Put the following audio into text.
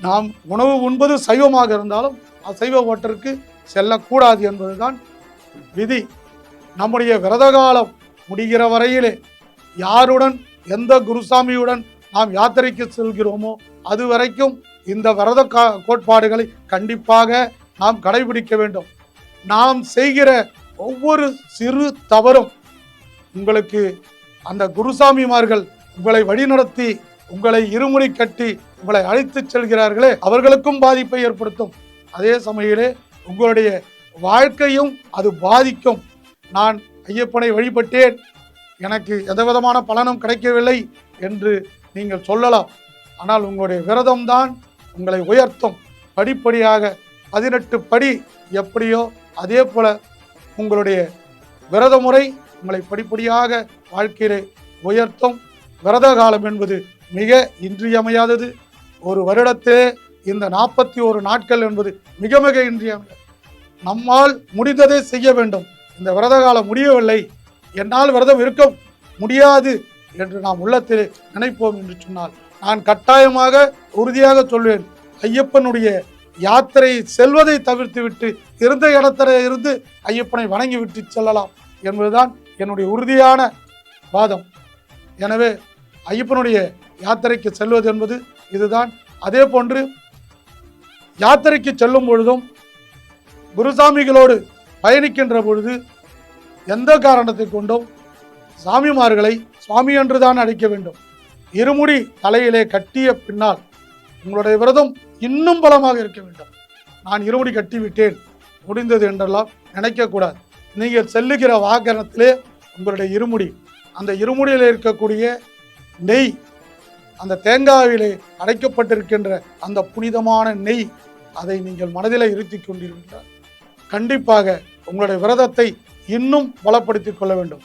நாம் உணவு உண்பது சைவமாக இருந்தாலும் அசைவ ஓட்டருக்கு செல்லக்கூடாது என்பதுதான் விதி. நம்முடைய விரத காலம் முடிகிற வரையிலே யாருடன் எந்த குருசாமியுடன் நாம் யாத்திரைக்கு செல்கிறோமோ அது வரைக்கும் இந்த விரத கோட்பாடுகளை கண்டிப்பாக நாம் கடைபிடிக்க வேண்டும். நாம் செய்கிற ஒவ்வொரு சிறு தவறும் உங்களுக்கு அந்த குருசாமிமார்கள் உங்களை வழிநடத்தி உங்களை இருமுடி கட்டி உங்களை அழைத்து செல்கிறார்களே அவர்களுக்கும் பாதிப்பை ஏற்படுத்தும். அதே சமயிலே உங்களுடைய வாழ்க்கையும் அது பாதிக்கும். நான் ஐயப்பனை வழிபட்டேன், எனக்கு எந்த விதமான பலனும் கிடைக்கவில்லை என்று நீங்கள் சொல்லலாம். ஆனால் உங்களுடைய விரதம்தான் உங்களை உயர்த்தும். படிப்படியாக 18 படி எப்படியோ அதே போல உங்களுடைய விரத முறை உங்களை படிப்படியாக வாழ்க்கையிலே உயர்த்தும். விரத காலம் என்பது மிக இன்றியமையாதது. ஒரு வருடத்திலே இந்த 41 நாட்கள் என்பது மிக மிக இன்றியமையாதது. நம்மால் முடிந்ததை செய்ய வேண்டும். இந்த விரத காலம் முடியவில்லை, என்னால் விரதம் இருக்க முடியாது என்று நாம் உள்ளத்திலே நினைப்போம் என்று சொன்னால் நான் கட்டாயமாக உறுதியாக சொல்வேன், ஐயப்பனுடைய யாத்திரை செல்வதை தவிர்த்து விட்டு இருந்த இடத்துல இருந்து ஐயப்பனை வணங்கி விட்டு செல்லலாம் என்பதுதான் என்னுடைய உறுதியான வாதம். எனவே ஐயப்பனுடைய யாத்திரைக்கு செல்வது என்பது இதுதான். அதே போன்று யாத்திரைக்கு செல்லும் பொழுதும் குருசாமிகளோடு பயணிக்கின்ற பொழுது எந்த காரணத்தை கொண்டும் சாமிமார்களை சுவாமி என்றுதான் அழைக்க வேண்டும். இருமுடி தலையிலே கட்டிய பின்னால் உங்களுடைய விரதம் இன்னும் பலமாக இருக்க வேண்டும். நான் இருமுடி கட்டிவிட்டேன் முடிந்தது என்றெல்லாம் நினைக்கக்கூடாது. நீங்கள் செல்லுகிற வாகனத்திலே உங்களுடைய இருமுடி, அந்த இருமுடியில் இருக்கக்கூடிய நெய், அந்த தேங்காயிலே அடைக்கப்பட்டிருக்கின்ற அந்த புனிதமான நெய், அதை நீங்கள் மனதில் இருத்தி கொண்டிருக்கிறார். கண்டிப்பாக உங்களுடைய விரதத்தை இன்னும் பலப்படுத்திக் கொள்ள வேண்டும்.